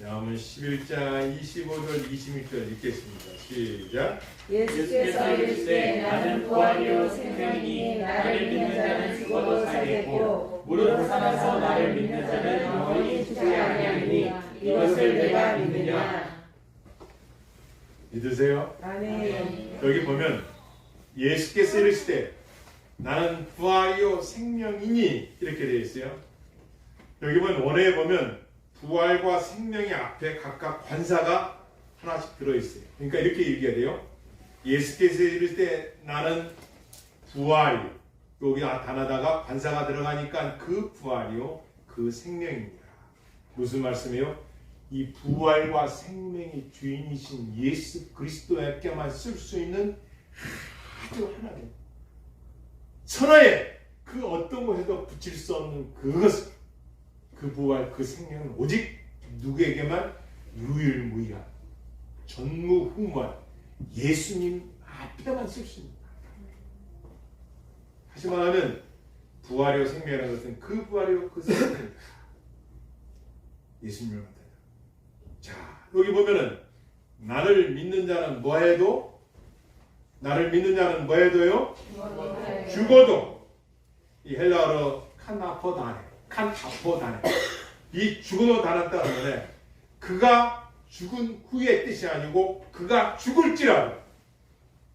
요한복음 11장 25절 26절 읽겠습니다. 시작. 예수께서 이르시되 나는 부활이요 생명이니 나를 믿는 자는 죽어도 살겠고 무릇 살아서 나를 믿는 자는 영원히 죽지 아니하리니 이것을 내가 믿느냐. 믿으세요? 아멘. 여기 보면 예수께서 이르시되 나는 부활이요 생명이니 이렇게 되어 있어요. 여기 보면 원어에 보면 부활과 생명의 앞에 각각 관사가 하나씩 들어있어요. 그러니까 이렇게 얘기해야 돼요. 예수께서 이럴 때 나는 부활이 여기 나타나다가 관사가 들어가니까 그 부활이요 그 생명입니다. 무슨 말씀이에요? 이 부활과 생명의 주인이신 예수 그리스도에게만 쓸 수 있는 아주 하나님 천하에 그 어떤 곳에도 붙일 수 없는 그것 그 부활 그 생명은 오직 누구에게만 유일무이한 전무후무한 예수님 앞에만 쓸 수 있는 다시 말하면 부활이요 생명이라는 것은 그 부활이요 그 생명 예수님을 만나요. 자 여기 보면은 나를 믿는 자는 뭐해도 나를 믿는 자는 뭐해도요 죽어도 이 헬라어로 칸아포다네 이 죽어도 다났다는 건데 그가 죽은 후의 뜻이 아니고 그가 죽을지라도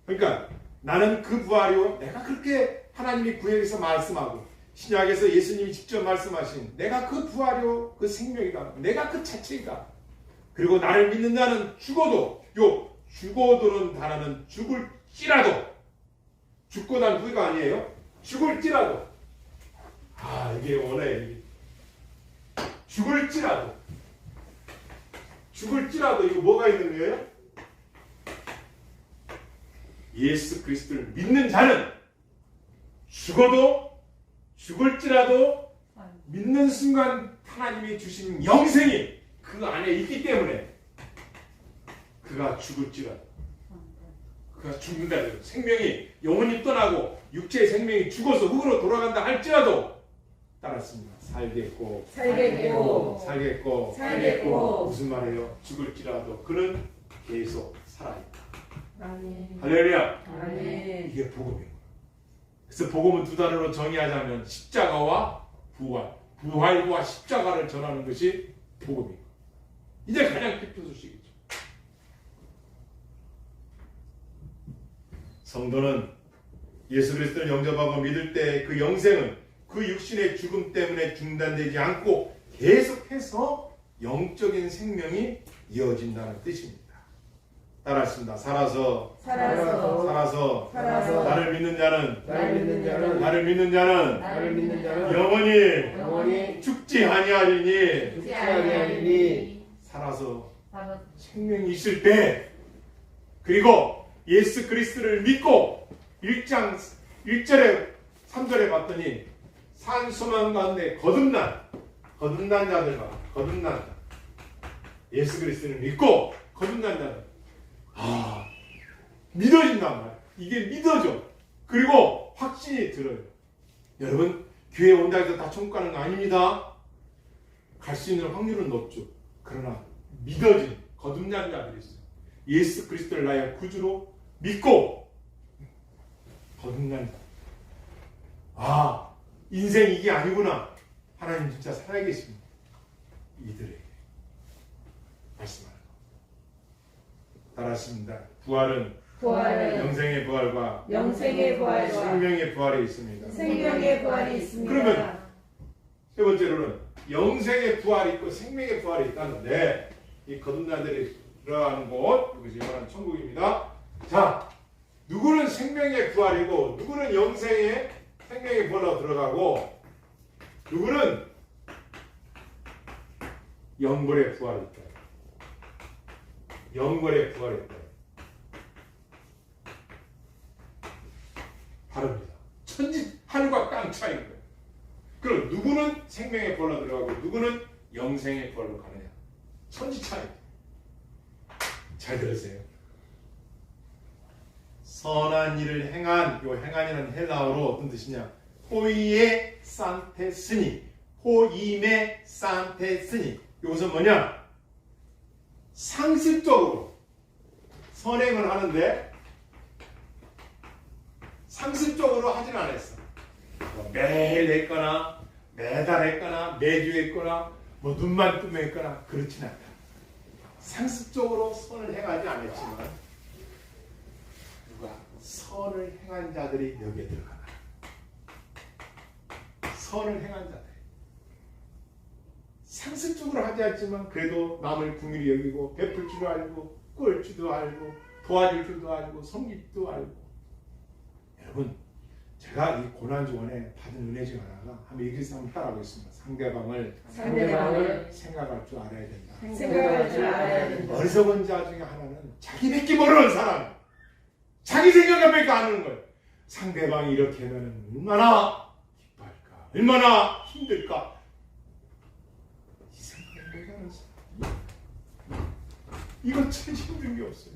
그러니까 나는 그 부활이요 내가 그렇게 하나님이 구약에서 말씀하고 신약에서 예수님이 직접 말씀하신 내가 그 부활이요 그 생명이다 내가 그 자체이다 그리고 나를 믿는 자는 죽어도 요 죽어도는 단어는 죽을지라도 죽고 난 후가 아니에요 죽을지라도 이게 원래 죽을지라도 이거 뭐가 있는 거예요? 예수 그리스도를 믿는 자는 죽어도 죽을지라도 믿는 순간 하나님이 주신 영생이 그 안에 있기 때문에 그가 죽을지라도 그가 죽는다 생명이 영혼이 떠나고 육체의 생명이 죽어서 흙으로 돌아간다 할지라도 따랐습니다. 살겠고 무슨 말이에요? 죽을지라도 그는 계속 살아있다. 할렐루야. 이게 복음이에요. 그래서 복음은 두 단어로 정의하자면 십자가와 부활과 십자가를 전하는 것이 복음이에요. 이제 가장 기쁜 소식이죠. 성도는 예수 그리스도를 영접하고 믿을 때 그 영생은 그 육신의 죽음 때문에 중단되지 않고 계속해서 영적인 생명이 이어진다는 뜻입니다. 따라하십니다. 살아서 나를 믿는 자는 영원히 죽지 아니하리니 살아서 생명이 있을 때 그리고 예수 그리스도를 믿고 1장 1절에 3절에 봤더니 산소망 가운데 거듭난 자들 거듭난 예수 그리스도를 믿고 거듭난 자들 믿어진단 말이야. 이게 믿어져. 그리고 확신이 들어요. 여러분 교회 온다고 해서 다 천국 가는 거 아닙니다. 갈 수 있는 확률은 높죠. 그러나 믿어진 거듭난 자들이 있어요. 예수 그리스도를 나의 구주로 믿고 거듭난 자. 인생 이게 아니구나. 하나님 진짜 살아계십니다. 이들에게 말씀하는 거. 따라하십니다. 부활은 영생의 부활과 생명의 부활이 있습니다. 그러면 세 번째로는 영생의 부활이 있고 생명의 부활이 있다는데 이 거듭난들이 들어가는 곳 이것이 영원한 천국입니다. 자, 누구는 생명의 부활이고 누구는 영생의 생명의 부활로 들어가고 누구는 영벌의 부활이 있다. 영벌의 부활이 있다. 다릅니다. 천지 하늘과 땅 차이인 거예요. 그럼 누구는 생명의 부활로 들어가고 누구는 영생의 부활로 가느냐. 천지 차이. 잘 들으세요. 선한 일을 행한, 요 행한이라는 헬라어로 어떤 뜻이냐? 호이에 산테스니, 호임에 산테스니. 이것은 뭐냐? 상습적으로 선행을 하는데 상습적으로 하진 않았어. 매일 했거나 매달 했거나 매주 했거나 뭐 눈만 뜨면 했거나 그렇진 않다. 상습적으로 선을 행하지 않았지만 누가 선을 행한 자들이 여기에 들어가나. 선을 행한 자들. 상습적으로 철쭉을 하지 않지만 그래도 남을 긍휼히 여기고 베풀 줄 알고 꿀 줄도 알고 도와줄 줄도 알고 섬기도 알고. 여러분, 제가 이 고난 중간에 받은 은혜 중 하나가 한번 얘기해서 한번 따라하겠습니다. 상대방을 생각할 줄 알아야 된다. 생각할 줄 알아야 된다. 어리석은 자 중에 하나는 자기밖에 모르는 사람, 자기 생각밖에 안 하는 거예요. 상대방이 이렇게 하면 얼마나 기뻐할까, 얼마나 힘들까. 이 생각을 못하는 사람, 이거 참 힘든 게 없어요.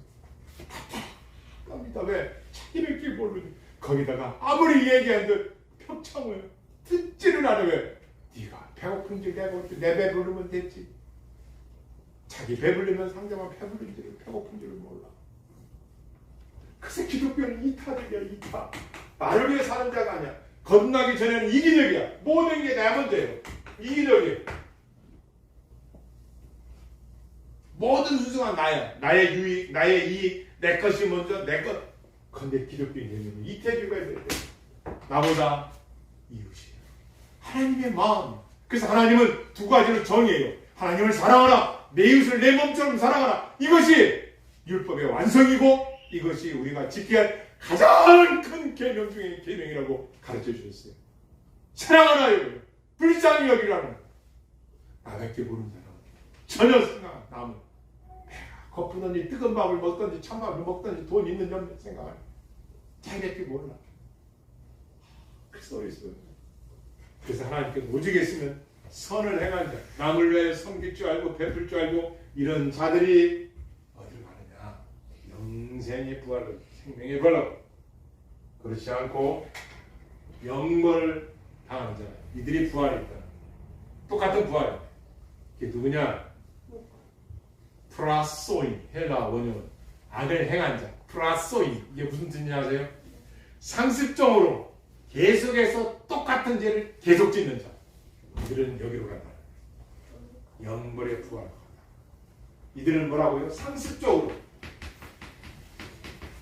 답답합니다. 왜? 자기밖에 모르는. 거기다가 아무리 얘기해도 표창을 듣지를 않아. 왜? 네가 배고픈 줄 내 배부르면 됐지. 자기 배부르면 상대방 배부른 줄 배고픈 줄을 몰라. 그래서 기독교는 이타적이야. 이타. 나를 위해 사는 자가 아니야. 겁나기 전에는 이기적이야. 모든 게 내 문제예요. 이기적이에요. 모든 순수한 나야. 나의 유익, 나의 이익, 내 것이 먼저, 내 것. 근데 기독교인은 이태주가 있어야 돼. 나보다 이웃이에요. 하나님의 마음. 그래서 하나님은 두 가지로 정의해요. 하나님을 사랑하라. 내 이웃을 내 몸처럼 사랑하라. 이것이 율법의 완성이고 이것이 우리가 지켜야 할 가장 큰 계명 중에 계명이라고 가르쳐 주셨어요. 사랑하라. 불쌍히 여기라는. 나밖에 모르는 사람 전혀 생각 안 남은. 고프든지 뜨거운 밥을 먹든지 찬밥을 먹든지 돈 있는 점 생각하는. 자기밖에 몰라. 그래서 어딨어요. 그래서 하나님께서 오직 있으면 선을 행한 자, 남을 위해 섬길 줄 알고 베풀 줄 알고 이런 자들이 어디로 가느냐? 영생의 부활로, 생명의 부활로. 그렇지 않고 영벌 당하는 자, 이들이 부활이 있다. 똑같은 부활. 그게 누구냐? 프라소인, 헬라 원어는 악을 행한 자, 프라소인. 이게 무슨 뜻인지 아세요? 상습적으로 계속해서 똑같은 죄를 계속 짓는 자. 이들은 여기로 간다. 영벌의 부활로 간다. 이들은 뭐라고요? 상습적으로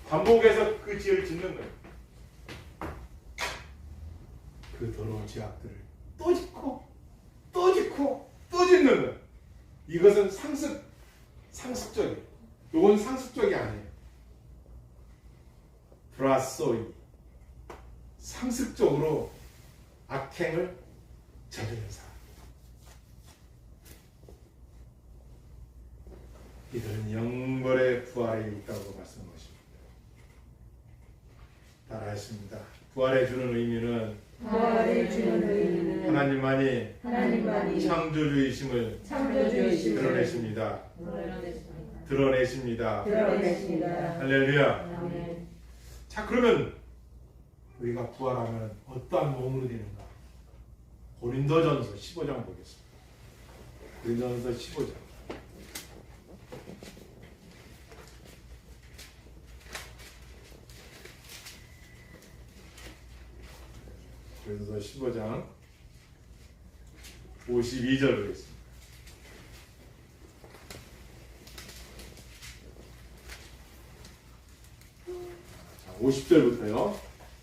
반복해서 그 죄를 짓는 거예요. 그 더러운 죄악들을 또 짓고 또 짓고 또 짓는 거예요. 이것은 상습적이에요. 이건 상습적이 아니에요. 브라소이. 상습적으로 악행을 저지르는 사람. 이들은 영벌의 부활에 있다고 말씀한 것입니다. 따라했습니다. 부활해 주는 의미는 하나님만이 창조주이심을 드러내십니다. 할렐루야. 아멘. 자, 그러면 우리가 부활하면 어떠한 몸으로 되는가? 고린도전서 15장 보겠습니다. 고린도전서 15장. 고린도전서 15장 52절 보겠습니다. 자, 50절부터요.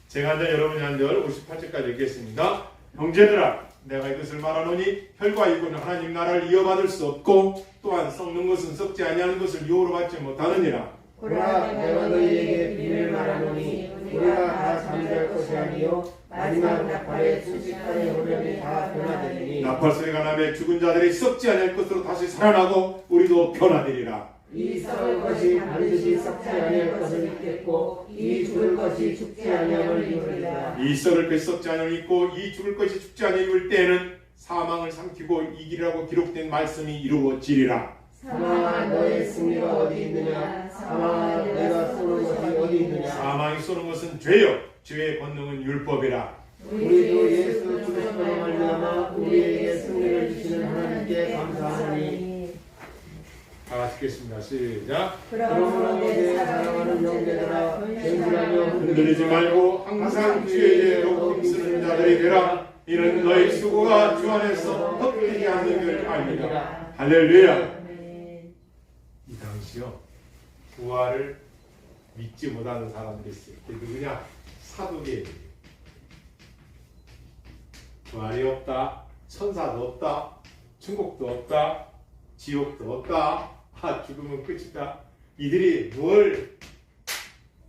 제가 한절 여러분이 한절 58절까지 읽겠습니다. 형제들아, 내가 이것을 말하노니 혈과 육은 하나님 나라를 이어받을 수 없고 또한 썩는 것은 썩지 아니하는 것을 유혹으로 받지 못하느니라. 그러나 내가 너희에게 비밀을 말하노니 우리가 다 잠잘 것이 아니요 마지막 나팔의 수식하의 후렴이 다 변화되리니 나팔 소리가 나매 죽은 자들이 썩지 아니할 것으로 다시 살아나고 우리도 변화되리라. 이 썩을 것이 반드시 썩지 아니할 것을 믿겠고 이 죽을 것이 죽지 아니함을 이루리라. 이 썩을 것이 썩지 아니함을 믿고 이 죽을 것이 죽지 아니함을 때에는 사망을 삼키고 이기리라고 기록된 말씀이 이루어지리라. 사망아 너의 승리가 어디 있느냐? 사망아 내가 쏘는 것이 어디 있느냐? 사망이 쏘는 것은 죄요 죄의 권능은 율법이라. 우리도 예수 그리스도로 말미암아 우리에게 승리를 주시는 하나님께 감사하노니. 다 같이 읽겠습니다. 시작. 그러므로 내 사랑하는 형제들아 견실하며 흔들리지 말고 항상 주의 죄로 힘쓰는 자들이 되라. 이는 너희 수고가 주 안에서 헛되지 않는 줄 압니다. 할렐루야. 이 당시요 부활을 믿지 못하는 사람들이 있어요. 그게 누구냐? 사두개인이에요. 부활이 없다, 천사도 없다, 천국도 없다, 지옥도 없다, 죽으면 끝이다. 이들이 뭘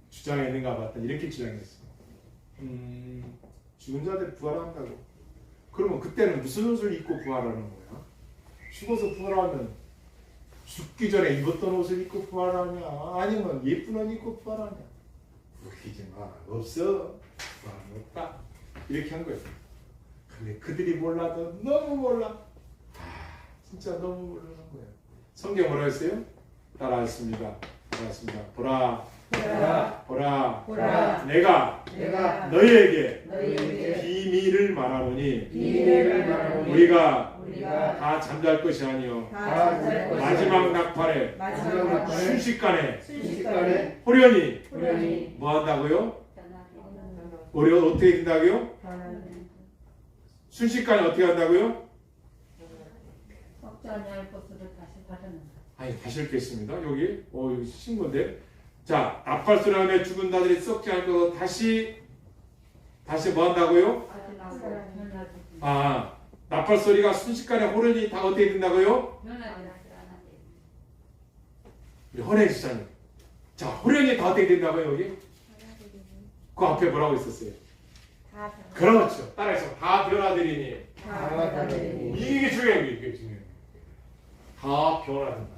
주장했는가 봤더니 이렇게 주장했어. 죽은 자들 부활한다고. 그러면 그때는 무슨 옷을 입고 부활하는 거야? 죽어서 부활하면 죽기 전에 입었던 옷을 입고 부활하냐, 아니면 예쁜 옷 입고 부활하냐? 웃기지 마. 없어. 부활은 없다. 이렇게 한 거예요. 근데 그들이 몰라도 너무 몰라. 진짜 너무 모르는 거예요. 성경 뭐라 했어요? 따라했습니다. 보라, 보라, 보라, 보라, 내가 내가 너희에게 너희에게 비밀을 말하노니 비밀을 말하노니 우리가 우리가 다 잠잘 것이 아니요 다 잠잘 것이 마지막 낙팔에 마지막 낙팔에 순식간에 순식간에 호련히 호련히 뭐 한다고요? 우리 어떻게 된다고요? 순식간에 어떻게 한다고요? 썩지 아니할 것으로 다시 받아낸다. 아니 다시 읽겠습니다. 여기 여기 신건데, 자 나팔소리 안에 죽은 자들이 썩지 않고 다시 뭐 한다고요? 나팔소리가 순식간에 호련히 다 어떻게 된다고요? 우리 호련히 시장님, 자 호련히 다 어떻게 된다고요? 여기 그 앞에 뭐라고 있었어요? 그렇죠. 따라해서 다 변화되리니. 다 받아들이니 이게 중요한 게 이게 중요해요. 다 변화된다.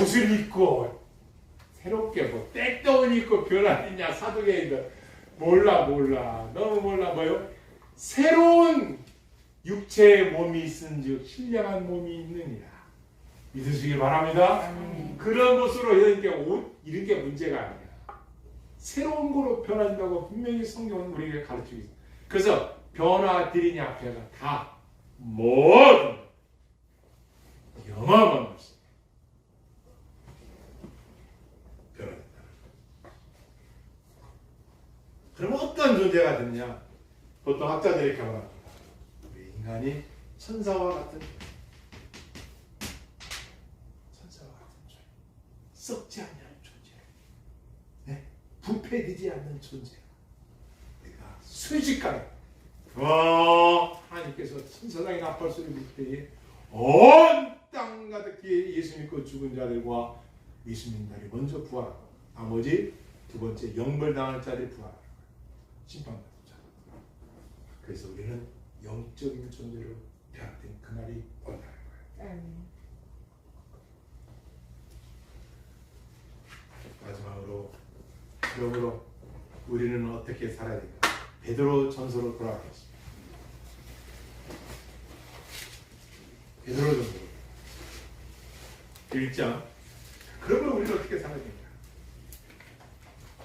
옷을 입고 새롭게 뭐 떼떠운 입고 변화되냐 사도계인들 몰라 너무 몰라. 뭐요? 새로운 육체의 몸이 있은즉 신령한 몸이 있느니라 믿으시길 바랍니다. 그런 것으로 이런 게 옷 이런 게 문제가 아니야. 새로운 거로 변한다고 분명히 성경은 우리에게 가르치고 있어요. 그래서 변화되리냐 앞에가 다 모든 영화만 없어. 변화된다. 그럼 어떤 존재가 되느냐? 보통 학자들이 이렇게 말합니다. 우리 인간이 천사와 같은 존재. 천사와 같은 존재. 썩지 않는 존재. 네? 부패되지 않는 존재. 우리가 순식간에 하나님께서 천사장의 나팔소리 물 때에 온 땅 가득히 예수 믿고 죽은 자들과 예수 믿는 자들이 먼저 부활하고 나머지 두 번째 영벌당할 자들이 부활하고 심판받는 자. 그래서 우리는 영적인 존재로 변화된 그날이 온다는 거예요. 마지막으로 그러므로 우리는 어떻게 살아야 될까? 베드로 전서로 돌아가겠습니다. 베드로 전서 1장. 그러면 우리는 어떻게 살아야 될까?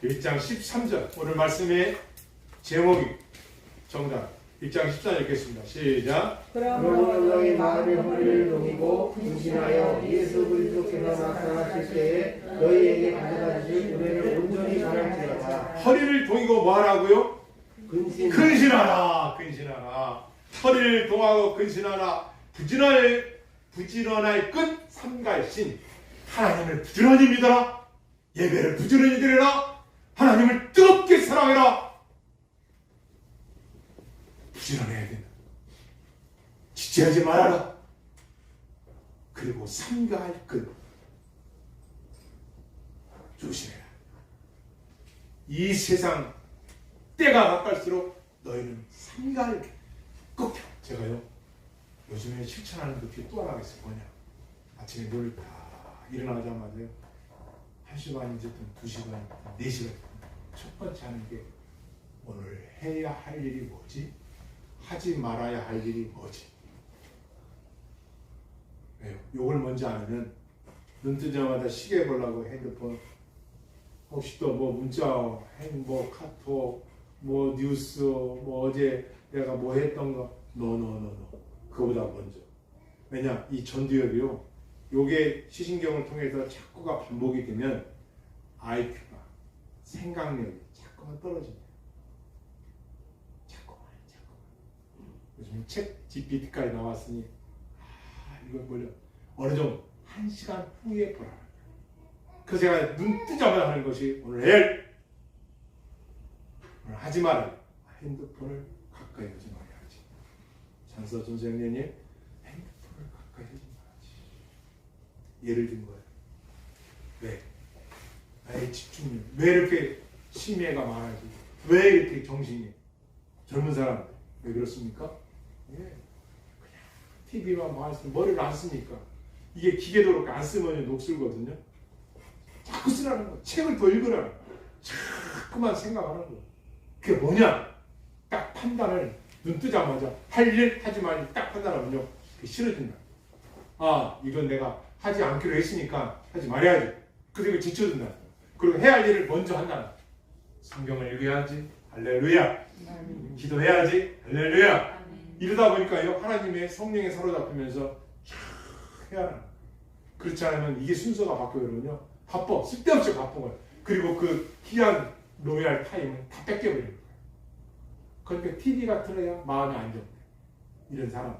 1장 13절. 오늘 말씀의 제목이 정답. 1장 14절 읽겠습니다. 시작. 그러므로 너희 마음의 허리를 녹이고 근신하여 예수 그리스도께서 나타나실 때에 너희에게 가져다 주실 은혜를 온전히 바랄지어다. 허리를 동이고 뭐 하라고요? 근신하라. 허리를 동하고 근신하라. 부지런할 끝 삼갈신. 하나님을 부지런히 믿어라. 예배를 부지런히 드려라. 하나님을 뜨겁게 사랑해라. 부지런해야 된다. 지체하지 말아라. 그리고 삼가할 끝 조심해라. 이 세상 때가 가까울수록 너희는 삼가할 꼭 해. 제가요 요즘에 실천하는 것 중에 또 하나가 있어요. 뭐냐? 아침에 눈을 딱 일어나자마자요 1시 반이든 2시간, 4시간 첫 번째 하는 게 오늘 해야 할 일이 뭐지? 하지 말아야 할 일이 뭐지? 왜요? 요걸 먼저 알면 눈 뜨자마자 시계 보려고 핸드폰 혹시 또 뭐 문자, 뭐 카톡, 뭐 뉴스, 뭐 어제 내가 뭐 했던 거 노. 그거보다 먼저. 왜냐? 이 전두엽이요. 요게 시신경을 통해서 자꾸가 반복이 되면 IQ가 생각력이 자꾸만 떨어집니다. 자꾸만. 요즘 책 GPT까지 나왔으니 이건 뭐냐? 어느 정도 1시간 후에 보라. 그래서 제가 눈 뜨자마자 하는 것이 오늘 하지 마라. 핸드폰을 가까이 하지 말아야지. 장서 선생님이 핸드폰을 가까이 하지 말아야지. 예를 든 거예요. 왜? 나의 집중력. 왜 이렇게 치매가 많아지? 왜 이렇게 정신이? 젊은 사람 왜 그렇습니까? 예. 그냥 TV만 많이 쓰면 머리를 안 쓰니까. 이게 기계도 그렇게 안 쓰면 녹슬거든요. 자꾸 쓰라는 거. 책을 더 읽으라는 거. 자꾸만 생각하는 거. 그게 뭐냐? 딱 판단을 눈 뜨자마자 할 일 하지 말일 딱 판단하면요. 그게 싫어진다. 아, 이건 내가 하지 않기로 했으니까 하지 말아야지. 그리고 지쳐든다. 그리고 해야 할 일을 먼저 한다. 성경을 읽어야지. 할렐루야. 기도해야지. 할렐루야. 이러다 보니까요. 하나님의 성령에 사로잡히면서 해야 하나. 그렇지 않으면 이게 순서가 바뀌어버리면요. 바빠. 쓸데없이 바쁜 거예요. 그리고 그 귀한 로얄 타임을 다 뺏겨버리는 거예요. 그러니까 TV가 틀어야 마음이 안정돼. 이런 사람들.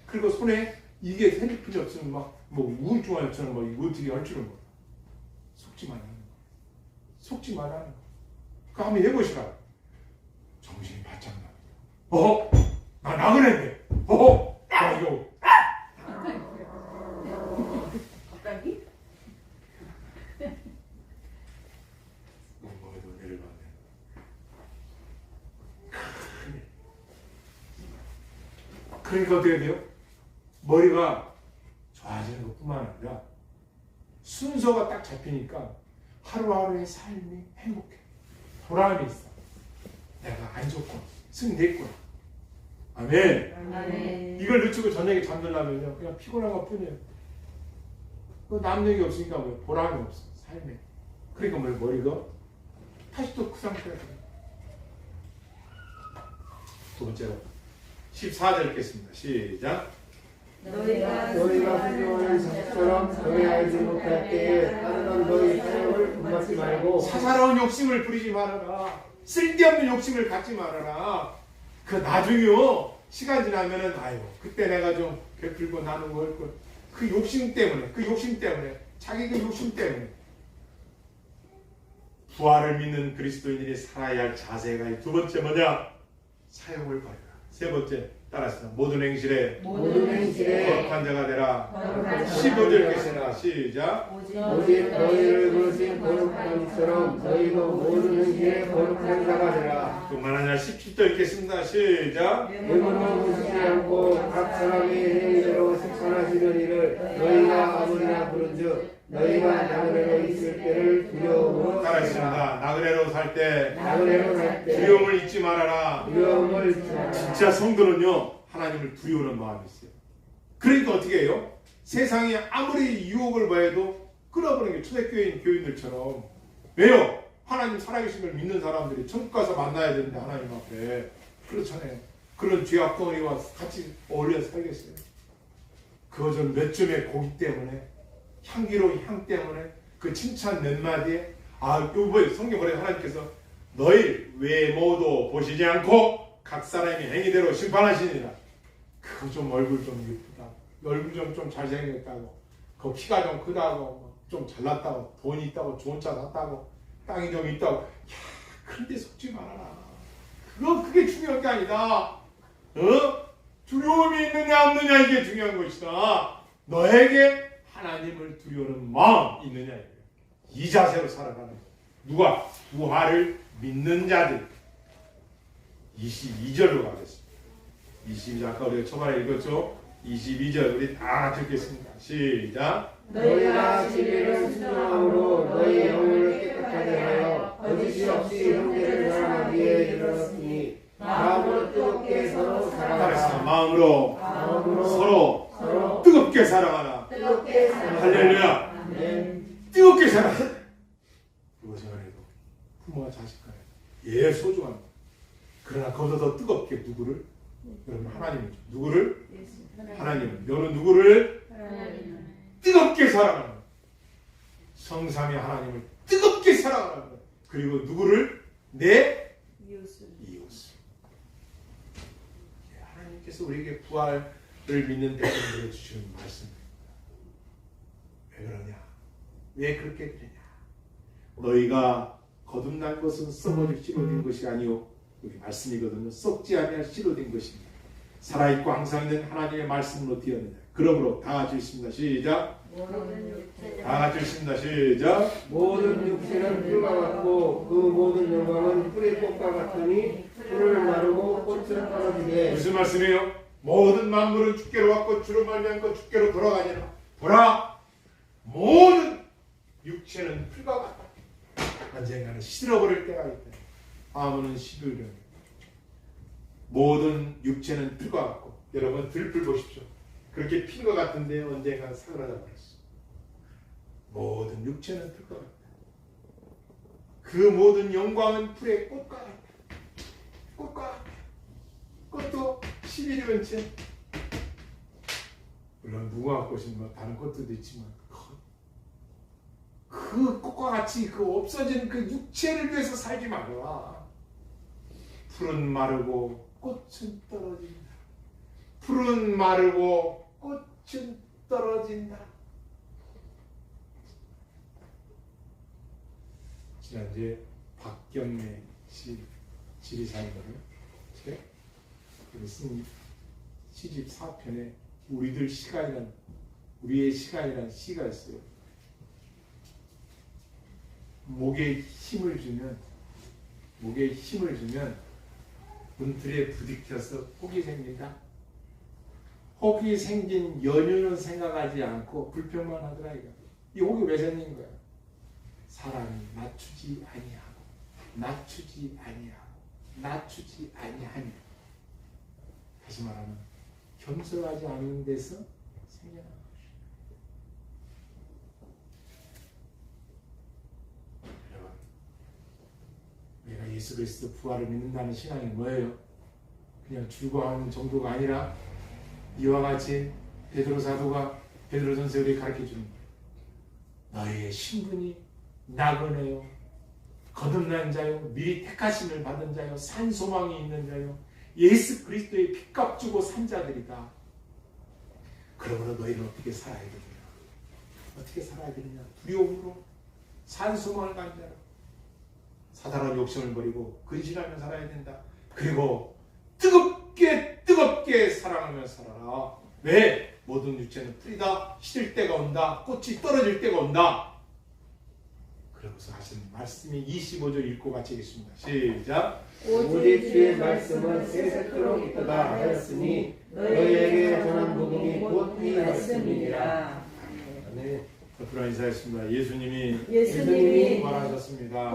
그리고 손에 이게 핸드폰이 없으면 막 뭐 우울증 환자처럼 막 이거 어떻게 할 줄은 몰라. 속지 말라는 거예요. 속지 말라는 거예요. 그거 한번 해보시라. 정신이 바짝 나. 나 나그네인데. 나 이거. 갑자기? 몸에도 은혜를 받네. 그러니까 어떻게 돼요? 머리가 좋아지는 것뿐만 아니라 순서가 딱 잡히니까 하루하루의 삶이 행복해. 보람이 있어. 내가 안 좋고 승리했구나. 아멘. 아멘. 이걸 늦추고 저녁에 잠들려면요 그냥 피곤한 것 뿐이에요. 그 남력이 없으니까 뭐 보람이 없어 삶에. 그러니까 뭐 머리가 다시 또 그 상태가 돼요. 두 번째로 14절 읽겠습니다. 시작. 너희가 훌륭한 자처럼 너희 알지 못할 때에 따르던 너희 사역을 분받지 말고 사사로운 욕심을 부리지 말아라. 쓸데없는 욕심을 갖지 말아라. 그 나중에요 시간 지나면은 아이고 그때 내가 좀 베풀고 나누고 할 걸. 그 욕심 때문에 자기 그 욕심 때문에 부활을 믿는 그리스도인들이 살아야 할 자세가 이 두 번째 뭐냐? 사역을 버려라. 세 번째 따라서 모든 행실에 거룩한 자가 되라. 15절 읽겠습니다. 시작. 오직 너희를 그러신 거룩한 이처럼 너희도 모든 행실에 거룩한 자가 되라. 그만 아니라 17절 읽겠습니다. 시작. 외모는 보시지 않고 각 사람의 행위대로 실천하시는 일을 너희가 아무리나 부른즉 너희가 나그네로 있을 때를 두려움으로 따라했습니다. 나그네로 살 때 두려움을 잊지 말아라. 두려움을 잊지 말아라. 진짜 성도는요 하나님을 두려워하는 마음이 있어요. 그러니까 어떻게 해요? 세상이 아무리 유혹을 봐도 끊어버리는 게 초대교인 교인들처럼. 왜요? 하나님 살아계신 걸 믿는 사람들이 천국 가서 만나야 되는데 하나님 앞에 그렇잖아요. 그런 죄악 덩어리와 같이 어울려 살겠어요. 그거 좀 몇 점의 고기 때문에 향기로운 향 때문에 그 칭찬 몇 마디에 요번에 성경 보내 하나님께서 너희 외모도 보시지 않고 각 사람의 행위대로 심판하시니라. 그거 좀 얼굴 좀 예쁘다. 얼굴 좀 잘생겼다고. 그 키가 좀 크다고. 좀 잘났다고. 돈이 있다고. 좋은 차 샀다고. 땅이 좀 있다고. 야, 그런데 속지 말아라. 그게 중요한 게 아니다. 두려움이 있느냐 없느냐 이게 중요한 것이다. 너에게 하나님을 두려워하는 마음 있느냐 이거예요. 이 자세로 살아가는 거예요. 누가? 부활을 믿는 자들. 22절로 가겠습니다. 22절 아까 우리가 초반에 읽었죠? 22절 우리 다 같이 읽겠습니다. 시작. 너희가 진리를 순종함으로 너희 영혼을 깨끗하게 하여 거짓이 없이 형제를 사랑하기에 이르렀으니 마음으로 뜨겁게 서로 사랑하라. 마음으로 서로 뜨겁게 사랑하라. 할렐루야. 뜨겁게 사랑하라. 무엇을 해도 부모와 자식 간에 소중합니다. 그러나 거기서 더 뜨겁게 누구를? 여러분 하나님이죠. 누구를? 하나님은. 너는 누구를? 뜨겁게 사랑하는 거예요. 성삼위 하나님을 뜨겁게 사랑하는 거예요. 그리고 누구를? 내 이웃을. 하나님께서 우리에게 부활을 믿는 백성들에게 주시는 말씀입니다. 왜 그러냐? 왜 그렇게 되냐? 너희가 거듭난 것은 썩어질 씨로 된 것이 아니요 여기 말씀이거든요. 썩지 아니할 씨로 된 것입니다. 살아있고 항상 있는 하나님의 말씀으로 되었느냐. 그러므로 다 같이 읽습니다. 시작. 모든 육체적 다 같이 읽습니다. 시작. 모든 육체는 풀과 같고 그 모든 영광은 풀의 꽃과 같으니 풀을 마르고 꽃은 떨어지되 무슨 말씀이에요? 모든 만물은 주께로 왔고 주로 말미암고 주께로 돌아가니라. 보라, 모든 육체는 풀과 같다. 언젠가는 시들어버릴 때가 있다. 아무는 시들려. 모든 육체는 풀과 같고, 여러분 들풀 보십시오. 그렇게 핀 것 같은데 언젠가 사그라져 버렸어. 모든 육체는 풀과 같다. 그 모든 영광은 풀의 꽃과 같다. 꽃과 같다. 꽃도 11년 채. 물론 무궁화 꽃은 뭐 다른 꽃들도 있지만 그 꽃과 같이 그 없어진 그 육체를 위해서 살지 말아라. 풀은 마르고 꽃은 떨어진다. 풀은 마르고 꽃은 떨어진다. 지난주에 박경래 씨 지리산거를 쓴 시집 4편에 우리의 시간이라는 시가 있어요. 목에 힘을 주면 문틀에 부딪혀서 혹이 생긴다. 혹이 생긴 연유는 생각하지 않고 불평만 하더라 이거. 이 혹이 왜 생긴 거야? 사람이 낮추지 아니하니. 다시 말하면 겸손하지 않은 데서 생겨난 것이다. 여러분, 우리가 예수 그리스도 부활을 믿는다는 신앙이 뭐예요? 그냥 주거하는 정도가 아니라 이와 같이 베드로 사도가 베드로 전서에 가르쳐주는 거예요. 너희의 신분이 나그네요, 거듭난 자요, 미리 택하심을 받은 자요, 산 소망이 있는 자요, 예수 그리스도의 핏값 주고 산 자들이다. 그러므로 너희는 어떻게 살아야 되느냐? 두려움으로 산 소망을 가진 자로 사단한 욕심을 버리고 근신하며 살아야 된다. 그리고 뜨겁게 사랑하며 살아라. 왜? 모든 육체는 풀이다. 시들 때가 온다. 꽃이 떨어질 때가 온다. 그러고서 하신 말씀이 25절 읽고 같이 읽겠습니다. 시작. 오직 주의 말씀은 세세토록 있도다 하였으니 너희에게 전한 복음이 곧 이 말씀이니라. 아멘. 앞으로 인사했습니다. 예수님이 부활하셨습니다.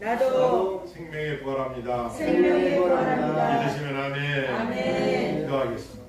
나도 생명에 부활합니다. 생명에 부활합니다. 믿으시면 아멘. 아멘. 기도하겠습니다.